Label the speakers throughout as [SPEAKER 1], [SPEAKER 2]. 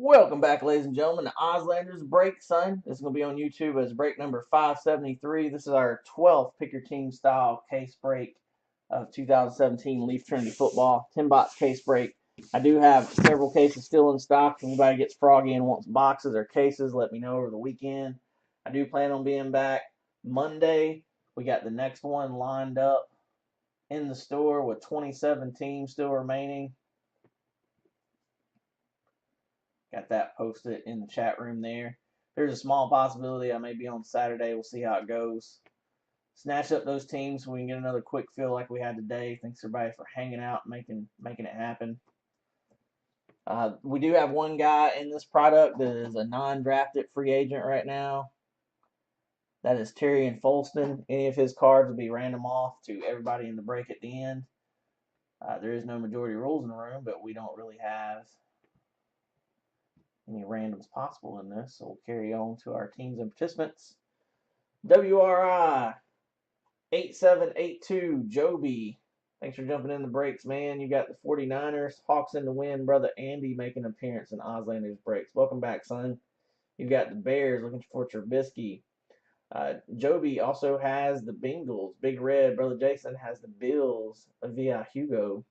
[SPEAKER 1] Welcome back, ladies and gentlemen, to Ozlanders Break, son. This is going to be on YouTube as break number 573. This is our 12th Pick Your Team style case break of 2017 Leaf Trinity football. 10 box case break. I do have several cases still in stock. If anybody gets froggy and wants boxes or cases, let me know over the weekend. I do plan on being back Monday. We got the next one lined up in the store with 27 teams still remaining. Got that posted in the chat room there. There's a small possibility I may be on Saturday. We'll see how it goes. Snatch up those teams so we can get another quick fill like we had today. Thanks everybody for hanging out and making it happen. We do have one guy in this product that is a non-drafted free agent right now. That is Terry and Folston. Any of his cards will be random off to everybody in the break at the end. There is no majority rules in the room, but we don't really have any randoms possible in this, so we'll carry on to our teams and participants. WRI 8782 Joby. Thanks for jumping in the breaks, man. You got the 49ers, Hawks in the win. Brother Andy making an appearance in Ozlanders breaks. Welcome back, son. You got the Bears looking for Trubisky. Joby also has the Bengals. Big Red. Brother Jason has the Bills via Hugo.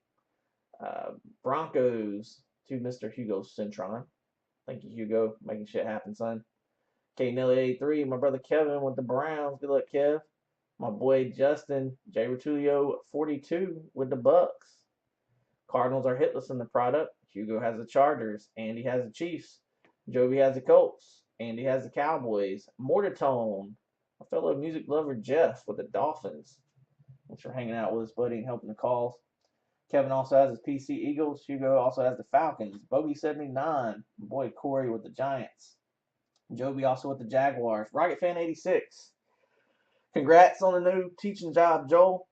[SPEAKER 1] Broncos to Mr. Hugo Centron. Thank you, Hugo. Making shit happen, son. K Nelly 83. My brother Kevin with the Browns. Good luck, Kev. My boy Justin. J Rotulio 42 with the Bucks. Cardinals are hitless in the product. Hugo has the Chargers. Andy has the Chiefs. Joby has the Colts. Andy has the Cowboys. Mortartone. My fellow music lover Jeff with the Dolphins. Thanks for hanging out with us, buddy, and helping the calls. Kevin also has his PC Eagles. Hugo also has the Falcons. Bogey 79. My boy Corey with the Giants. Joby also with the Jaguars. Rocket Fan 86. Congrats on the new teaching job, Joel.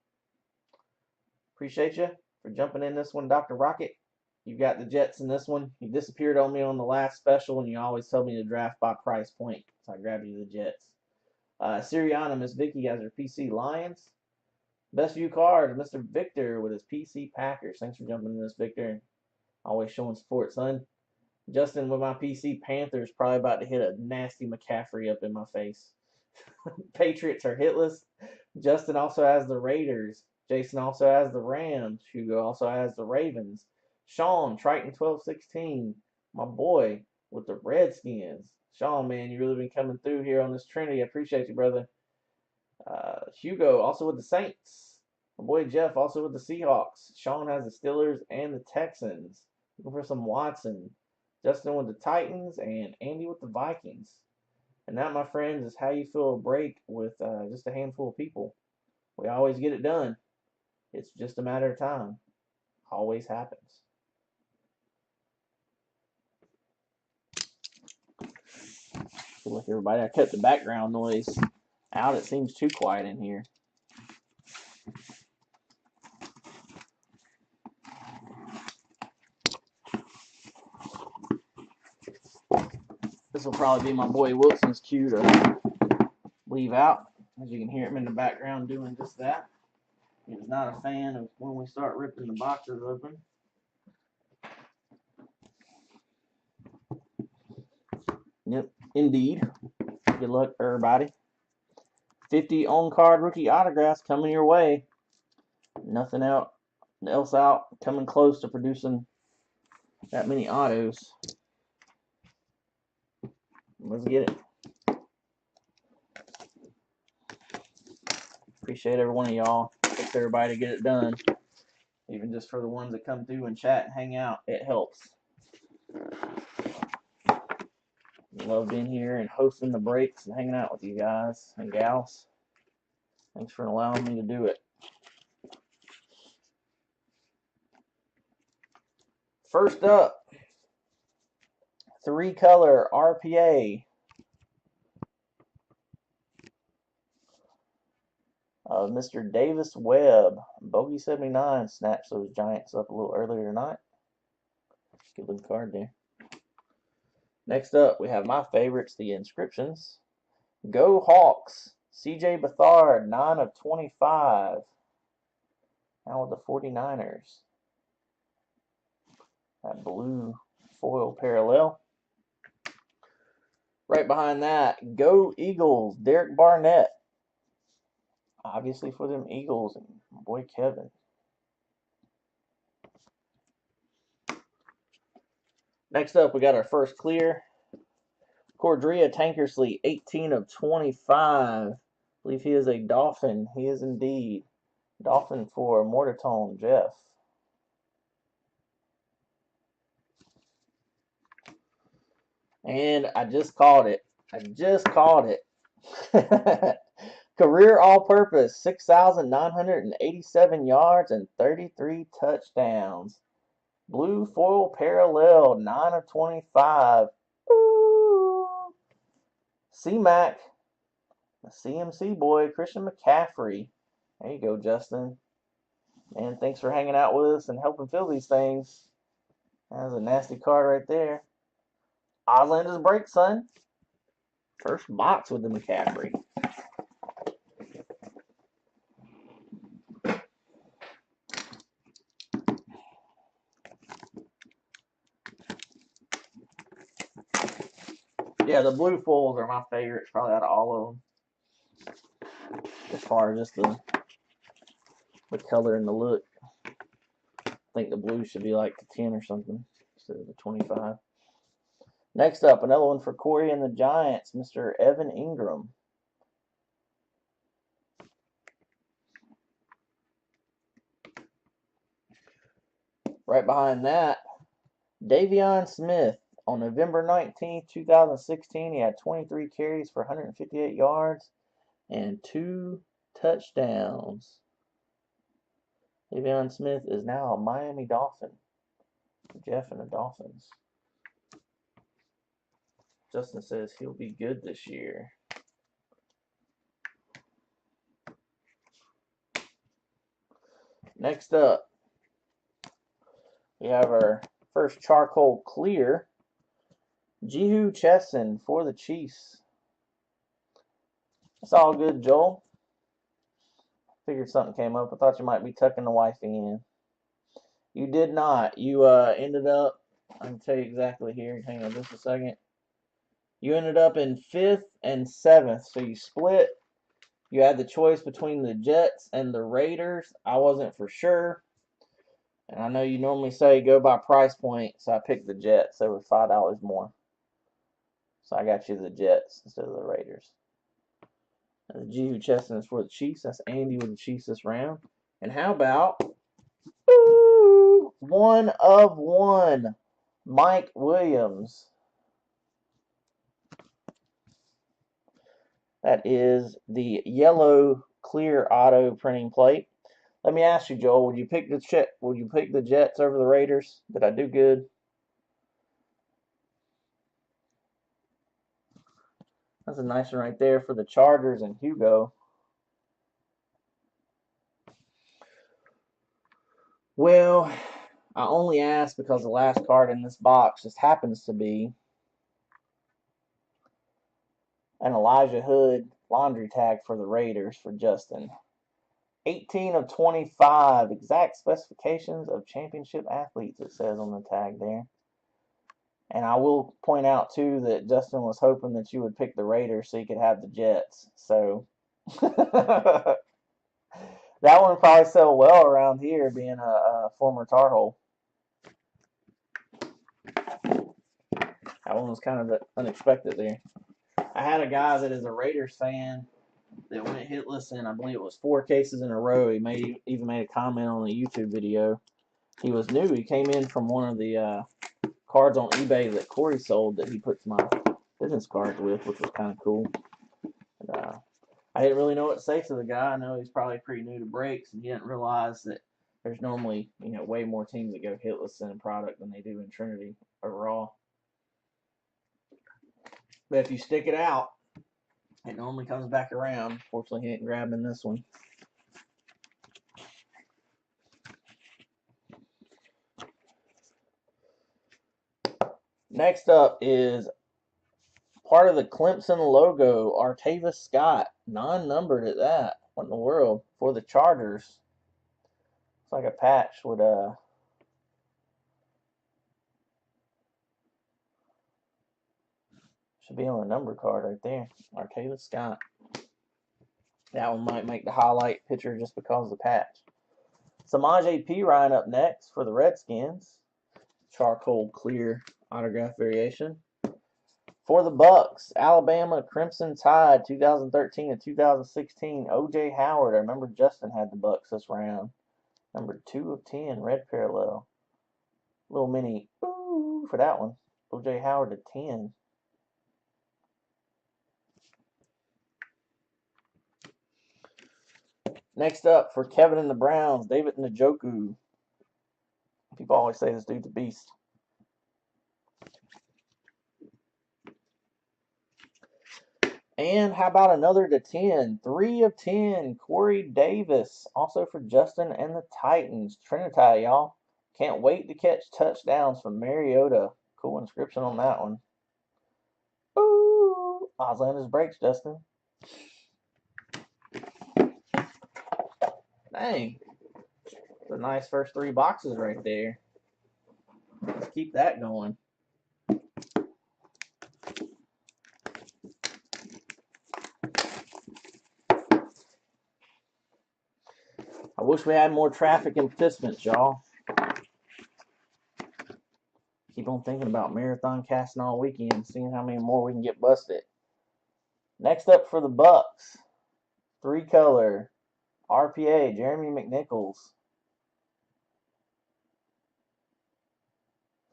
[SPEAKER 1] Appreciate you for jumping in this one, Dr. Rocket. You got the Jets in this one. You disappeared on me on the last special, and you always tell me to draft by price point. So I grabbed you the Jets. Siriana, Miss Vicky has her PC Lions. Best view cards, Mr. Victor with his PC Packers. Thanks for jumping in this, Victor. Always showing support, son. Justin with my PC Panthers, probably about to hit a nasty McCaffrey up in my face. Patriots are hitless. Justin also has the Raiders. Jason also has the Rams. Hugo also has the Ravens. Sean, Triton 1216. My boy with the Redskins. Sean, man, you really been coming through here on this Trinity. I appreciate you, brother. Hugo also with the Saints. My boy Jeff also with the Seahawks. Sean has the Steelers and the Texans. Looking for some Watson. Justin with the Titans and Andy with the Vikings. And that, my friends, is how you fill a break with just a handful of people. We always get it done. It's just a matter of time. Always happens. Good luck, everybody. I kept the background noise out. It seems too quiet in here. This will probably be my boy Wilson's cue to leave out. As you can hear him in the background doing just that. He is not a fan of when we start ripping the boxes open. Yep, indeed. Good luck, everybody. 50 on-card rookie autographs coming your way. Nothing else out coming close to producing that many autos. Let's get it. Appreciate every one of y'all. Thanks everybody to get it done. Even just for the ones that come through and chat and hang out, it helps. Love being here and hosting the breaks and hanging out with you guys and gals. Thanks for allowing me to do it. First up, 3-color RPA of Mr. Davis Webb. Bogey 79 snatched those Giants up a little earlier tonight. Good looking card there. Next up, we have my favorites, the inscriptions. Go Hawks. CJ Beathard, 9 of 25. Now with the 49ers. That blue foil parallel. Right behind that, go Eagles, Derek Barnett. Obviously for them Eagles and my boy Kevin. Next up, we got our first clear. Cordrea Tankersley, 18 of 25. I believe he is a Dolphin. He is indeed. Dolphin for Mortartone, Jeff. And I just called it. Career all-purpose, 6,987 yards and 33 touchdowns. Blue foil parallel, 9 of 25. Ooh. C-Mac, the CMC boy, Christian McCaffrey. There you go, Justin. Man, thanks for hanging out with us and helping fill these things. That was a nasty card right there. Ozlander's break, son. First box with the McCaffrey. Yeah, the blue foils are my favorites, probably out of all of them. As far as just the color and the look. I think the blue should be like the 10 or something instead of the 25. Next up, another one for Corey and the Giants, Mr. Evan Ingram. Right behind that, Davion Smith. On November 19th, 2016, he had 23 carries for 158 yards and 2 touchdowns. Davion Smith is now a Miami Dolphin. Jeff and the Dolphins. Justin says he'll be good this year. Next up, we have our first charcoal clear. Jihu Chesson for the Chiefs. It's all good, Joel. Figured something came up. I thought you might be tucking the wifey in. You did not. You ended up, I can tell you exactly here. Hang on just a second. You ended up in 5th and 7th. So you split. You had the choice between the Jets and the Raiders. I wasn't for sure. And I know you normally say go by price point, so I picked the Jets. They were $5 more. So I got you the Jets instead of the Raiders. The Jihu Chesson is for the Chiefs. That's Andy with the Chiefs this round. And how about 1 of 1, Mike Williams. That is the yellow clear auto printing plate. Let me ask you, Joel, would you pick the Jets over the Raiders? Did I do good? That's a nice one right there for the Chargers and Hugo. Well, I only asked because the last card in this box just happens to be an Elijah Hood laundry tag for the Raiders for Justin. 18 of 25, exact specifications of championship athletes, it says on the tag there. And I will point out, too, that Justin was hoping that you would pick the Raiders so you could have the Jets. So, that one would probably sell well around here, being a former Tar Heel. That one was kind of unexpected there. I had a guy that is a Raiders fan that went hitless in, I believe it was 4 cases in a row. He even made a comment on the YouTube video. He was new. He came in from one of the cards on eBay that Corey sold that he puts my business cards with, which was kind of cool. But, I didn't really know what to say to the guy. I know he's probably pretty new to breaks, and he didn't realize that there's normally, way more teams that go hitless in a product than they do in Trinity overall. But if you stick it out, it normally comes back around. Fortunately, he didn't grab in this one. Next up is part of the Clemson logo, Artavis Scott, non-numbered at that. What in the world? For the Chargers. It's like a patch would Should be on a number card right there. Arcata Scott. That one might make the highlight picture just because of the patch. Samaje Perine up next for the Redskins. Charcoal clear autograph variation. For the Bucks, Alabama Crimson Tide 2013 and 2016. O.J. Howard. I remember Justin had the Bucks this round. Number 2 of 10, red parallel. Little mini ooh for that one. O.J. Howard to 10. Next up for Kevin and the Browns, David Njoku. People always say this dude's a beast. And how about another to 10? 3 of 10, Corey Davis. Also for Justin and the Titans. Trinity, y'all. Can't wait to catch touchdowns from Mariota. Cool inscription on that one. Ooh, Auslander's breaks, Justin. Dang. The nice first 3 boxes right there. Let's keep that going. I wish we had more traffic in Fistments, y'all. Keep on thinking about marathon casting all weekend, seeing how many more we can get busted. Next up for the Bucks, 3-color RPA, Jeremy McNichols.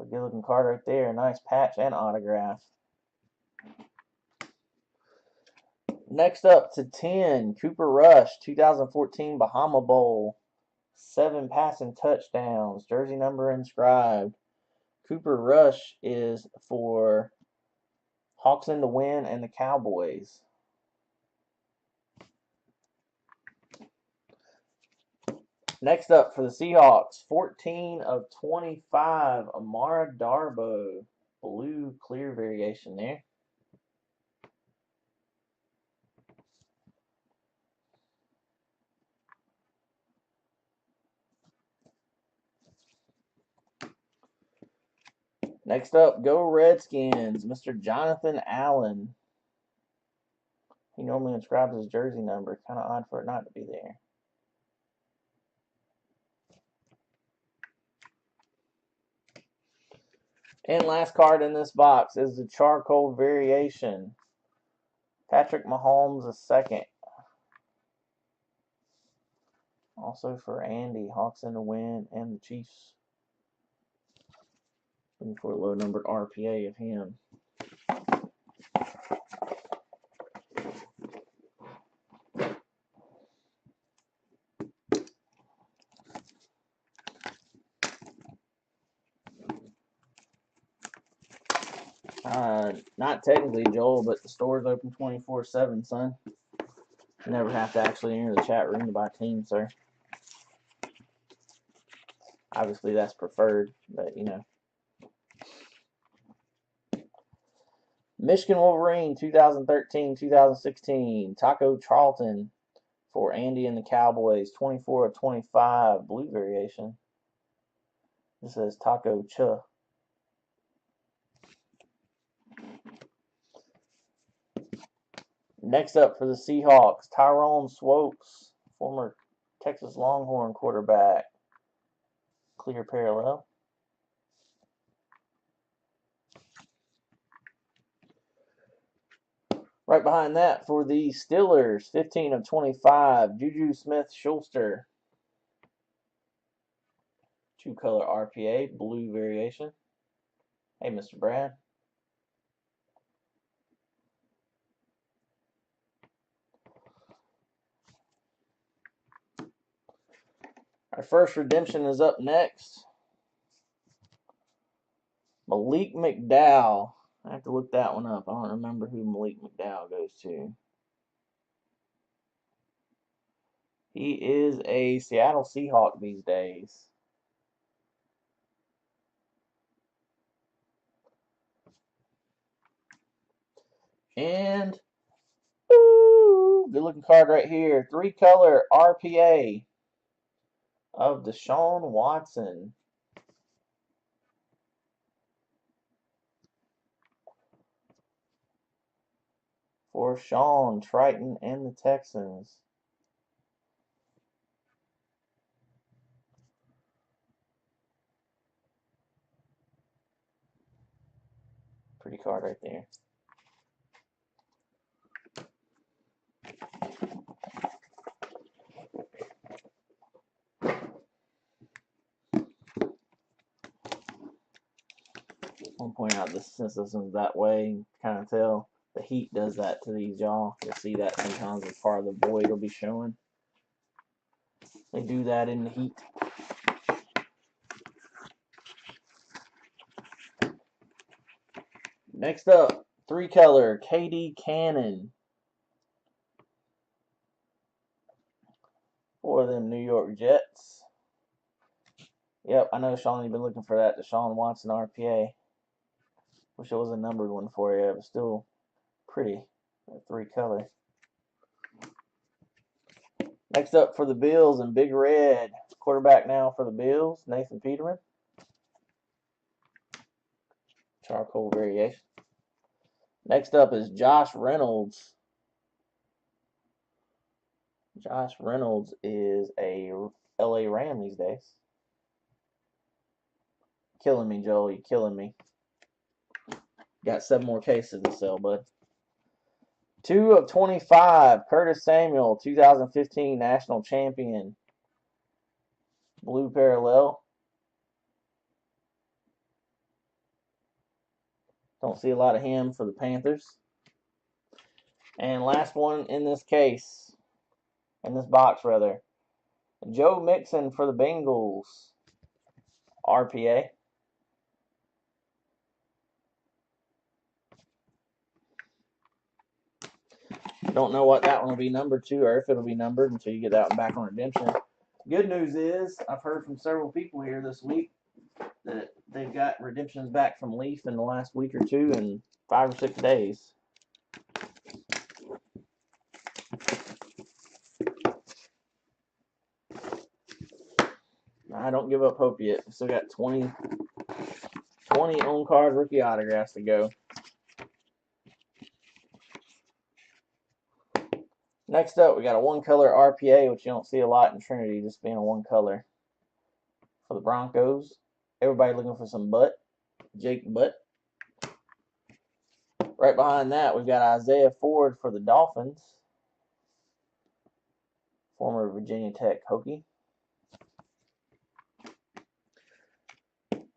[SPEAKER 1] A good looking card right there. Nice patch and autograph. Next up to 10, Cooper Rush, 2014 Bahama Bowl. 7 passing touchdowns. Jersey number inscribed. Cooper Rush is for Hawks in the Wind and the Cowboys. Next up for the Seahawks, 14 of 25, Amara Darboh. Blue clear variation there. Next up, go Redskins, Mr. Jonathan Allen. He normally inscribes his jersey number. Kind of odd for it not to be there. And last card in this box is the charcoal variation. Patrick Mahomes II. Also for Andy, Hawks in the Wind and the Chiefs. Looking for a low numbered RPA of him. Not technically, Joel, but the store's open 24/7, son. You never have to actually enter the chat room to buy teams, sir. Obviously, that's preferred, but you know. Michigan Wolverine 2013-2016. Taco Charlton for Andy and the Cowboys. 24 of 25. Blue variation. This says Taco Cha. Next up for the Seahawks, Tyrone Swoopes, former Texas Longhorn quarterback. Clear parallel. Right behind that for the Steelers, 15 of 25, Juju Smith-Schuster. 2-color RPA, blue variation. Hey, Mr. Brad. Our first redemption is up next. Malik McDowell. I have to look that one up. I don't remember who Malik McDowell goes to. He is a Seattle Seahawk these days. And, ooh, good looking card right here. 3-color RPA of Deshaun Watson. for Sean, Triton, and the Texans. Pretty card right there. I'll point out this, since this one's that way, kind of tell the heat does that to these, y'all. You'll see that sometimes as part of the void will be showing. They do that in the heat. Next up, 3-color KD Cannon for them New York Jets. Yep, I know, Sean, you've been looking for that Deshaun Watson RPA. Wish it was a numbered one for you, but still pretty. 3-color. Next up for the Bills in Big Red. Quarterback now for the Bills, Nathan Peterman. Charcoal variation. Next up is Josh Reynolds. Josh Reynolds is a LA Ram these days. Killing me, Joel. You're killing me. Got 7 more cases to sell, bud. 2 of 25. Curtis Samuel, 2015 national champion. Blue parallel. Don't see a lot of him for the Panthers. And last one in this case, in this box rather, Joe Mixon for the Bengals, RPA. Don't know what that one will be numbered to, or if it'll be numbered until you get that one back on redemption. Good news is, I've heard from several people here this week that they've got redemptions back from Leaf in the last week or two in 5 or 6 days. I don't give up hope yet. Still got 20 on-card rookie autographs to go. Next up, we got a 1-color RPA, which you don't see a lot in Trinity, just being a 1-color. For the Broncos, everybody looking for some Butt. Jake Butt. Right behind that, we've got Isaiah Ford for the Dolphins. Former Virginia Tech Hokie.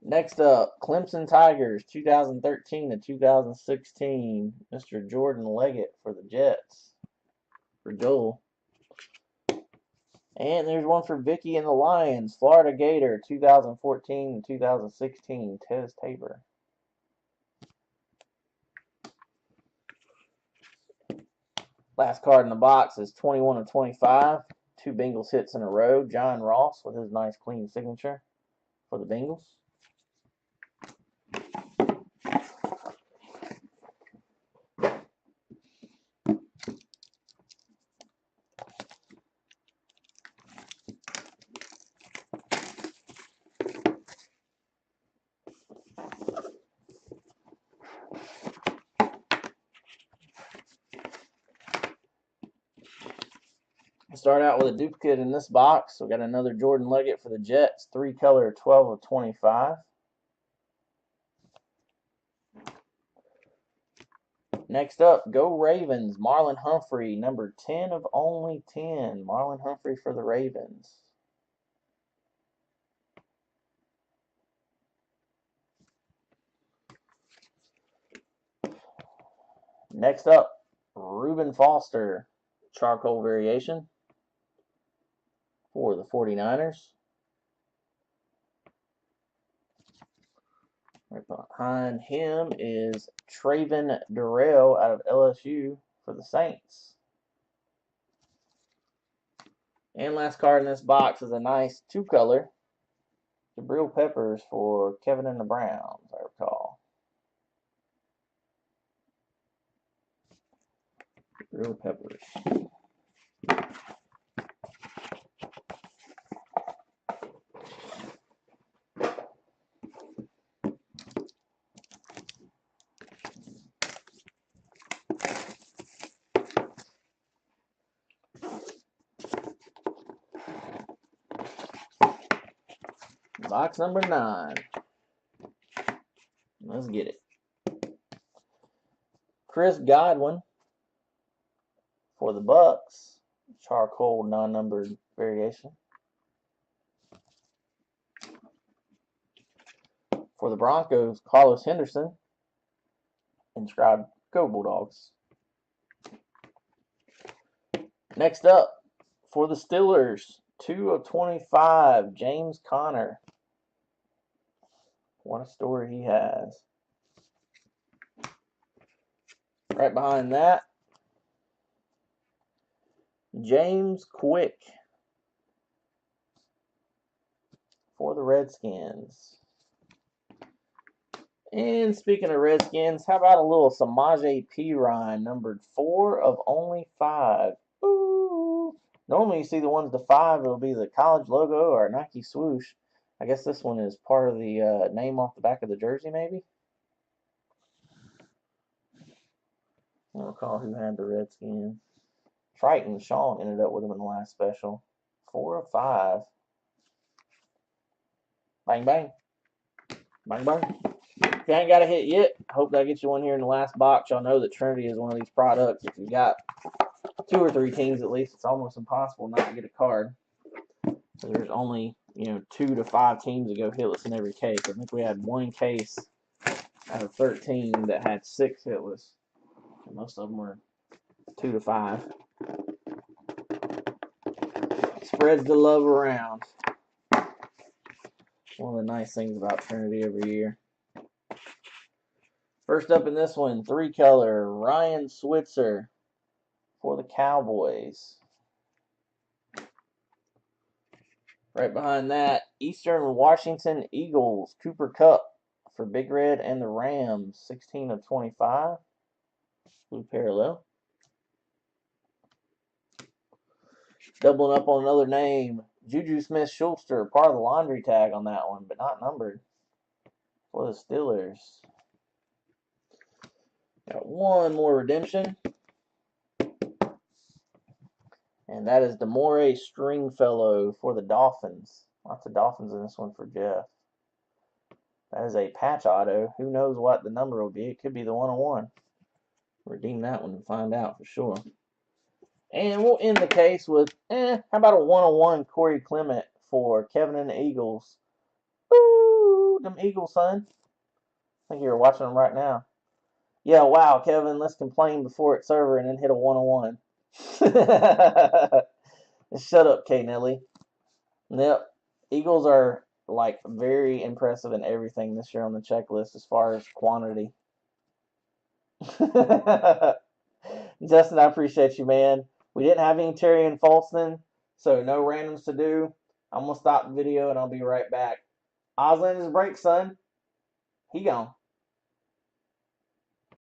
[SPEAKER 1] Next up, Clemson Tigers, 2013 to 2016. Mr. Jordan Leggett for the Jets. For Joel. And there's one for Vicky and the Lions. Florida Gator, 2014 to 2016. Tez Tabor. Last card in the box is 21 of 25. 2 Bengals hits in a row. John Ross with his nice clean signature for the Bengals. Start out with a duplicate in this box. We got another Jordan Leggett for the Jets, 3-color, 12 of 25. Next up, go Ravens, Marlon Humphrey, number 10 of only 10. Marlon Humphrey for the Ravens. Next up, Reuben Foster, charcoal variation for the 49ers. Right behind him is Traven Durrell out of LSU for the Saints. And last card in this box is a nice 2-color Jabril Peppers for Kevin and the Browns, I recall. Jabril Peppers. Box number 9. Let's get it. Chris Godwin for the Bucks. Charcoal non-numbered variation. For the Broncos, Carlos Henderson. Inscribed Go Bulldogs. Next up, for the Steelers, 2/25, James Conner. What a story he has. Right behind that, James Quick for the Redskins. And speaking of Redskins, how about a little Samaje Perine, numbered 4 of only 5. Ooh. Normally you see the ones to 5, it'll be the college logo or a Nike swoosh. I guess this one is part of the name off the back of the jersey, maybe? I don't recall who had the Redskins. Triton, Sean ended up with them in the last special. 4 of 5. Bang, bang. Bang, bang. If you ain't got a hit yet, I hope that gets you one here in the last box. Y'all know that Trinity is one of these products. If you got 2 or 3 teams at least, it's almost impossible not to get a card. So there's only 2 to 5 teams that go hitless in every case. I think we had 1 case out of 13 that had 6 hitless. Most of them were 2 to 5. Spreads the love around. One of the nice things about Trinity every year. First up in this one, 3-color, Ryan Switzer for the Cowboys. Right behind that, Eastern Washington Eagles, Cooper Kupp for Big Red and the Rams, 16/25. Blue parallel. Doubling up on another name, Juju Smith-Schuster, part of the laundry tag on that one, but not numbered, for the Steelers. Got one more redemption. And that is Demore Stringfellow for the Dolphins. Lots of Dolphins in this one for Jeff. That is a patch auto. Who knows what the number will be? It could be the 101. Redeem that one and find out for sure. And we'll end the case with, how about a 101 Corey Clement for Kevin and the Eagles. Ooh, them Eagles, son. I think you're watching them right now. Yeah, wow, Kevin, let's complain before it's over and then hit a 101. Shut up, K. Nelly. Yep. Eagles are like very impressive in everything this year on the checklist as far as quantity. Justin, I appreciate you, man. We didn't have any Terry and Folston, so no randoms to do. I'm going to stop the video and I'll be right back. Osland is break, son. He gone.